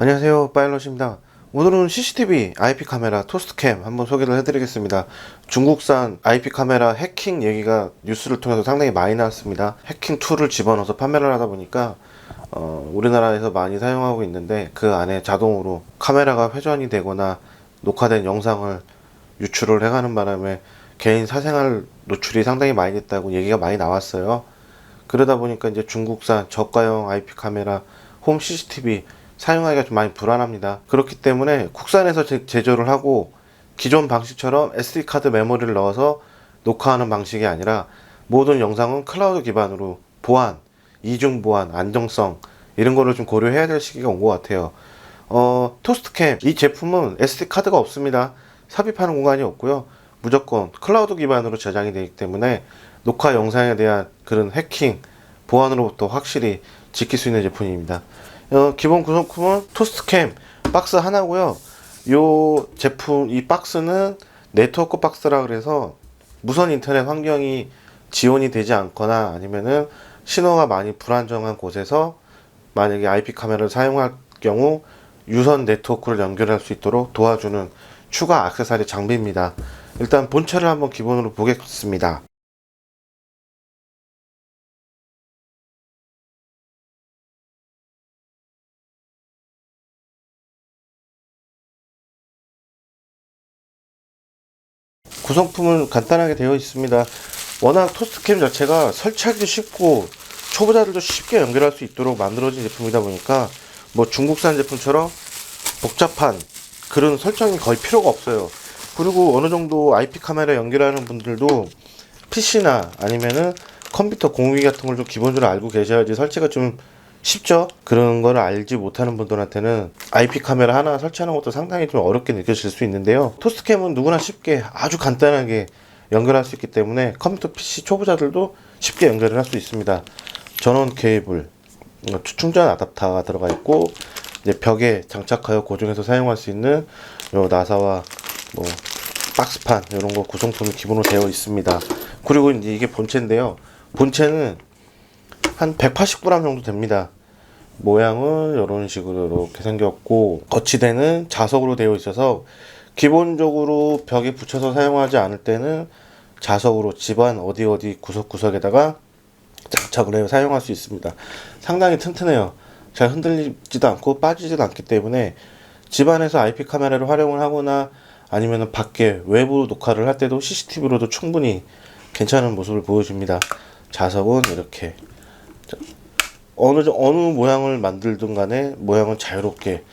안녕하세요, 파일럿입니다. 오늘은 CCTV IP 카메라 토스트캠 한번 소개를 해드리겠습니다. 중국산 IP 카메라 해킹 얘기가 뉴스를 통해서 상당히 많이 나왔습니다. 해킹 툴을 집어넣어서 판매를 하다 보니까 우리나라에서 많이 사용하고 있는데, 그 안에 자동으로 카메라가 회전이 되거나 녹화된 영상을 유출을 해가는 바람에 개인 사생활 노출이 상당히 많이 됐다고 얘기가 많이 나왔어요. 그러다 보니까 이제 중국산 저가형 IP 카메라 홈 CCTV 사용하기가 좀 많이 불안합니다. 그렇기 때문에 국산에서 제조를 하고, 기존 방식처럼 SD카드 메모리를 넣어서 녹화하는 방식이 아니라 모든 영상은 클라우드 기반으로 보안, 이중 보안, 안정성 이런 거를 좀 고려해야 될 시기가 온 것 같아요. 토스트캠 이 제품은 SD카드가 없습니다. 삽입하는 공간이 없고요. 무조건 클라우드 기반으로 제작이 되기 때문에 녹화 영상에 대한 그런 해킹, 보안으로부터 확실히 지킬 수 있는 제품입니다. 기본 구성품은 토스트캠 박스 하나고요. 요 제품 이 박스는 네트워크 박스라 그래서 무선 인터넷 환경이 지원이 되지 않거나 아니면은 신호가 많이 불안정한 곳에서 만약에 IP 카메라를 사용할 경우 유선 네트워크를 연결할 수 있도록 도와주는 추가 액세서리 장비입니다. 일단 본체를 한번 기본으로 보겠습니다. 구성품은 간단하게 되어 있습니다. 워낙 토스트캠 자체가 설치하기도 쉽고 초보자들도 쉽게 연결할 수 있도록 만들어진 제품이다 보니까 뭐 중국산 제품처럼 복잡한 그런 설정이 거의 필요가 없어요. 그리고 어느 정도 IP 카메라 연결하는 분들도 PC나 아니면은 컴퓨터 공유기 같은 걸 좀 기본적으로 알고 계셔야지 설치가 좀 쉽죠. 그런 걸 알지 못하는 분들한테는 IP 카메라 하나 설치하는 것도 상당히 좀 어렵게 느껴질 수 있는데요. 토스트캠은 누구나 쉽게 아주 간단하게 연결할 수 있기 때문에 컴퓨터 PC 초보자들도 쉽게 연결을 할 수 있습니다. 전원 케이블, 충전 아답터가 들어가 있고, 이제 벽에 장착하여 고정해서 사용할 수 있는 요 나사와 뭐 박스판 이런 거 구성품이 기본으로 되어 있습니다. 그리고 이제 이게 본체인데요. 본체는 한 180g 정도 됩니다. 모양은 이런 식으로 이렇게 생겼고, 거치대는 자석으로 되어 있어서 기본적으로 벽에 붙여서 사용하지 않을 때는 자석으로 집안 어디 구석구석에다가 장착을 해서 사용할 수 있습니다. 상당히 튼튼해요. 잘 흔들리지도 않고 빠지지도 않기 때문에 집안에서 IP 카메라를 활용을 하거나 아니면 밖에 외부 녹화를 할 때도 CCTV로도 충분히 괜찮은 모습을 보여줍니다. 자석은 이렇게 어느 모양을 만들든 간에 모양은 자유롭게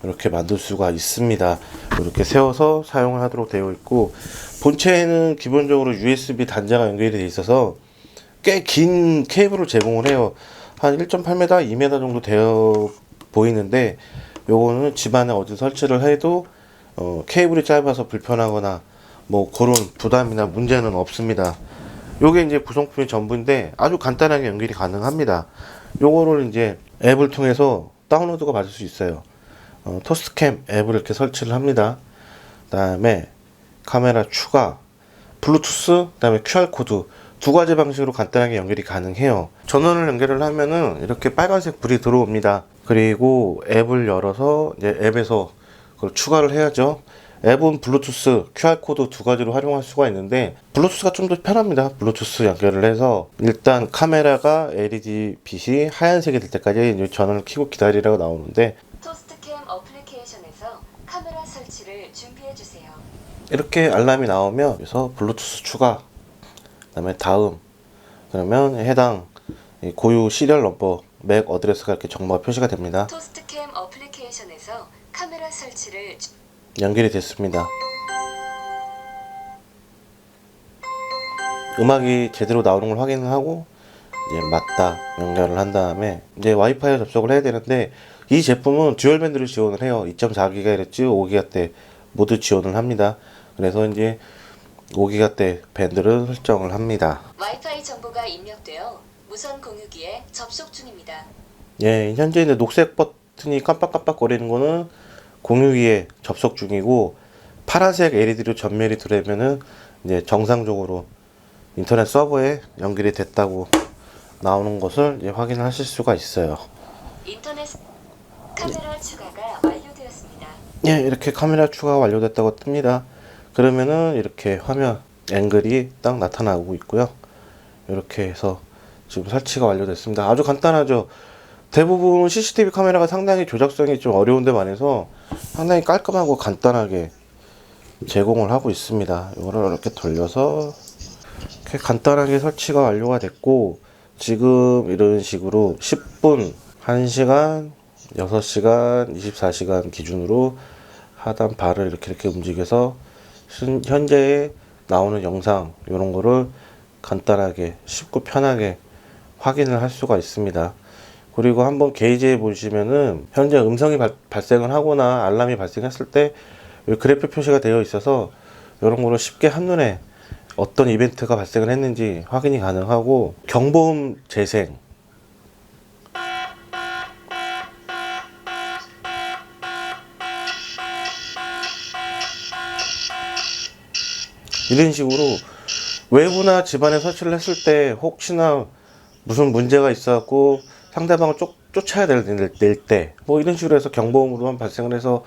이렇게 만들 수가 있습니다. 이렇게 세워서 사용을 하도록 되어 있고, 본체에는 기본적으로 USB 단자가 연결이 되어 있어서 꽤 긴 케이블을 제공을 해요. 한 1.8m, 2m 정도 되어 보이는데, 요거는 집안에 어디 설치를 해도 케이블이 짧아서 불편하거나 뭐 그런 부담이나 문제는 없습니다. 요게 이제 구성품이 전부인데 아주 간단하게 연결이 가능합니다. 요거를 이제 앱을 통해서 다운로드가 받을 수 있어요. 토스트캠 앱을 이렇게 설치를 합니다. 그 다음에 카메라 추가, 블루투스, 그 다음에 QR코드 두 가지 방식으로 간단하게 연결이 가능해요. 전원을 연결을 하면은 이렇게 빨간색 불이 들어옵니다. 그리고 앱을 열어서 이제 앱에서 그걸 추가를 해야죠. 앱은 블루투스, QR코드 두 가지로 활용할 수가 있는데, 블루투스가 좀 더 편합니다. 블루투스 연결을 해서 일단 카메라가 LED 빛이 하얀색이 될 때까지 전원을 켜고 기다리라고 나오는데, 토스트캠 어플리케이션에서 카메라 설치를 준비해 주세요. 이렇게 알람이 나오면 그래서 블루투스 추가, 그다음에 다음, 그러면 해당 고유 시리얼 넘버, 맥 어드레스가 이렇게 정보가 표시가 됩니다. 토스트캠 어플리케이션에서 카메라 설치를 연결이 됐습니다. 음악이 제대로 나오는 걸 확인을 하고 이제 맞다 연결을 한 다음에 이제 와이파이에 접속을 해야 되는데, 이 제품은 듀얼밴드를 지원을 해요. 2.4GHz, 5GHz 모두 지원을 합니다. 그래서 이제 5GHz 밴드를 설정을 합니다. 와이파이 정보가 입력되어 무선 공유기에 접속 중입니다. 예, 현재 이제 녹색 버튼이 깜빡깜빡 거리는 거는 공유기에 접속 중이고, 파란색 LED로 전멸이 들어오면은 이제 정상적으로 인터넷 서버에 연결이 됐다고 나오는 것을 이제 확인하실 수가 있어요. 인터넷 카메라 추가가 완료되었습니다. 예, 이렇게 카메라 추가가 완료됐다고 뜹니다. 그러면은 이렇게 화면 앵글이 딱 나타나고 있고요. 이렇게 해서 지금 설치가 완료됐습니다. 아주 간단하죠. 대부분 CCTV 카메라가 상당히 조작성이 좀 어려운 데 반해서 상당히 깔끔하고 간단하게 제공을 하고 있습니다. 이거를 이렇게 돌려서 이렇게 간단하게 설치가 완료가 됐고, 지금 이런 식으로 10분, 1시간, 6시간, 24시간 기준으로 하단 발을 이렇게 움직여서 현재 나오는 영상 이런 거를 간단하게 쉽고 편하게 확인을 할 수가 있습니다. 그리고 한번 게이지에 보시면은 현재 음성이 발생을 하거나 알람이 발생했을 때 그래프 표시가 되어 있어서 이런 거를 쉽게 한눈에 어떤 이벤트가 발생을 했는지 확인이 가능하고, 경보음 재생, 이런 식으로 외부나 집안에 설치를 했을 때 혹시나 무슨 문제가 있어갖고 상대방을 쫓아야 될 때 뭐 이런 식으로 해서 경보음으로만 발생을 해서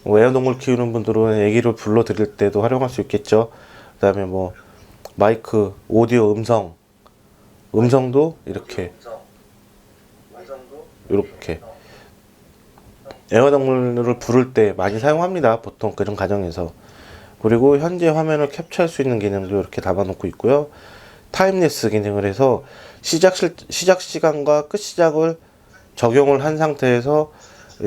애완동물 키우는 분들은 애기를 불러드릴 때도 활용할 수 있겠죠. 그 다음에 뭐 마이크, 오디오, 음성도 이렇게 애완동물을 부를 때 많이 사용합니다. 보통 그런 가정에서. 그리고 현재 화면을 캡처할 수 있는 기능도 이렇게 담아놓고 있고요. 타임랩스 기능을 해서 시작 시간과 끝 시작을 적용을 한 상태에서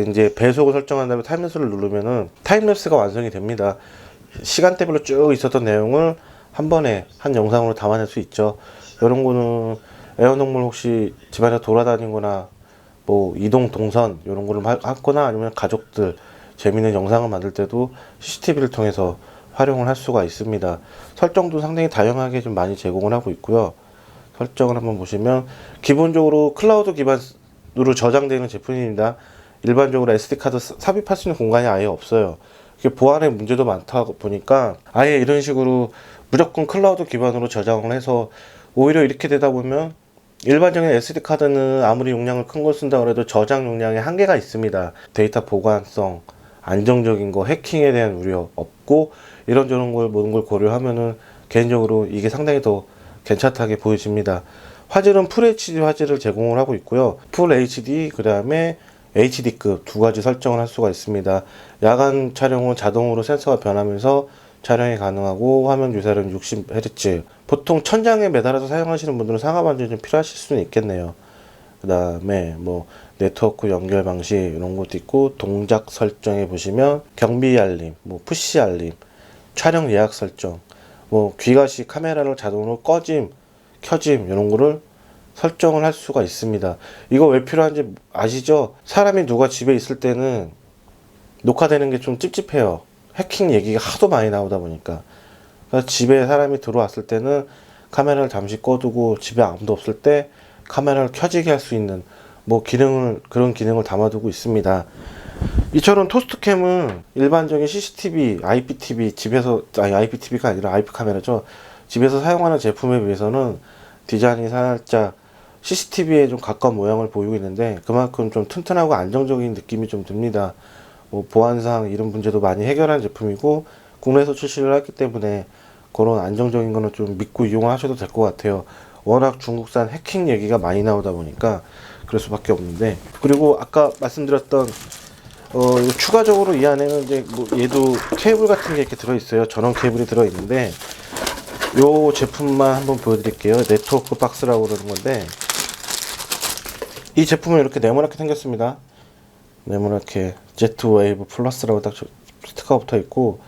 이제 배속을 설정한 다음에 타임랩스를 누르면은 타임랩스가 완성이 됩니다. 시간대별로 쭉 있었던 내용을 한 번에 한 영상으로 담아낼 수 있죠. 이런 거는 애완동물 혹시 집안에 돌아다니거나 뭐 이동 동선 이런 거를 하거나 아니면 가족들 재밌는 영상을 만들 때도 CCTV를 통해서 활용을 할 수가 있습니다. 설정도 상당히 다양하게 좀 많이 제공을 하고 있고요. 설정을 한번 보시면 기본적으로 클라우드 기반으로 저장되는 제품입니다. 일반적으로 SD카드 삽입할 수 있는 공간이 아예 없어요. 보안의 문제도 많다 보니까 아예 이런 식으로 무조건 클라우드 기반으로 저장을 해서, 오히려 이렇게 되다 보면 일반적인 SD카드는 아무리 용량을 큰 걸 쓴다고 해도 저장 용량에 한계가 있습니다. 데이터 보관성, 안정적인 거, 해킹에 대한 우려 없고, 이런저런 걸 모든 걸 고려하면은 개인적으로 이게 상당히 더 괜찮다게 보여집니다. 화질은 풀 HD 화질을 제공을 하고 있고요. 풀 HD, 그 다음에 HD급 두 가지 설정을 할 수가 있습니다. 야간 촬영은 자동으로 센서가 변하면서 촬영이 가능하고, 화면 유사율은 60Hz. 보통 천장에 매달아서 사용하시는 분들은 상하 반전이 좀 필요하실 수는 있겠네요. 그 다음에 뭐 네트워크 연결 방식 이런 것도 있고, 동작 설정에 보시면 경비 알림, 뭐 푸시 알림, 촬영 예약 설정, 뭐 귀가시 카메라를 자동으로 꺼짐, 켜짐 이런 거를 설정을 할 수가 있습니다. 이거 왜 필요한지 아시죠? 사람이 누가 집에 있을 때는 녹화되는 게 좀 찝찝해요. 해킹 얘기가 하도 많이 나오다 보니까. 그래서 집에 사람이 들어왔을 때는 카메라를 잠시 꺼두고 집에 아무도 없을 때 카메라를 켜지게 할 수 있는 뭐 그런 기능을 담아두고 있습니다. 이처럼 토스트캠은 일반적인 CCTV, IPTV IPTV가 아니라 IP 카메라죠. 집에서 사용하는 제품에 비해서는 디자인이 살짝 CCTV에 좀 가까운 모양을 보이고 있는데, 그만큼 좀 튼튼하고 안정적인 느낌이 좀 듭니다. 뭐 보안상 이런 문제도 많이 해결한 제품이고, 국내에서 출시를 했기 때문에 그런 안정적인 거는 좀 믿고 이용하셔도 될 것 같아요. 워낙 중국산 해킹 얘기가 많이 나오다 보니까 그럴 수밖에 없는데, 그리고 아까 말씀드렸던 추가적으로 이 안에는 이제 뭐 얘도 케이블 같은 게 이렇게 들어있어요. 전원 케이블이 들어있는데, 요 제품만 한번 보여드릴게요. 네트워크 박스라고 그러는 건데, 이 제품은 이렇게 네모나게 생겼습니다. 네모나게 제트웨이브 플러스라고 딱 스티커가 붙어 있고,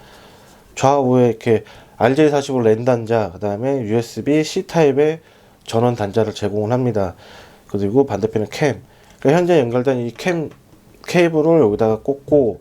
좌우에 이렇게 RJ45 랜 단자, 그 다음에 USB C 타입의 전원 단자를 제공을 합니다. 그리고 반대편은 캠. 그러니까 현재 연결된 이 케이블을 여기다가 꽂고,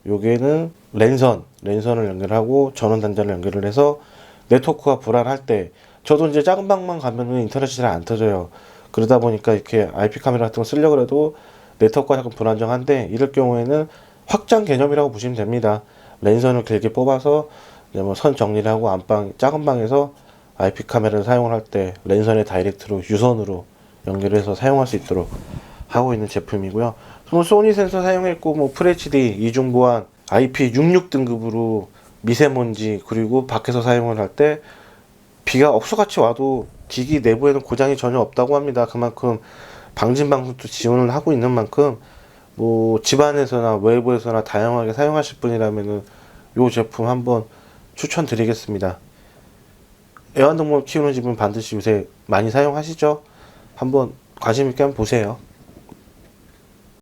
여기에는 랜선을 연결하고 전원 단자를 연결을 해서 네트워크가 불안할 때, 저도 이제 작은 방만 가면은 인터넷이 잘 안 터져요. 그러다 보니까 이렇게 IP 카메라 같은 거 쓰려고 해도 네트워크가 조금 불안정한데, 이럴 경우에는 확장 개념이라고 보시면 됩니다. 랜선을 길게 뽑아서 뭐 선 정리를 하고 작은 방에서 IP 카메라를 사용을 할 때 랜선에 다이렉트로 유선으로 연결해서 사용할 수 있도록 하고 있는 제품이고요. 뭐 소니 센서 사용했고 뭐 FHD 이중 보안 IP66 등급으로 미세먼지 그리고 밖에서 사용을 할 때 비가 억수같이 와도 기기 내부에는 고장이 전혀 없다고 합니다. 그만큼 방진 방수도 지원을 하고 있는 만큼 뭐 집안에서나 외부에서나 다양하게 사용하실 분이라면은 요 제품 한번 추천드리겠습니다. 애완동물 키우는 집은 반드시 요새 많이 사용하시죠? 한번 관심 있게 한번 보세요.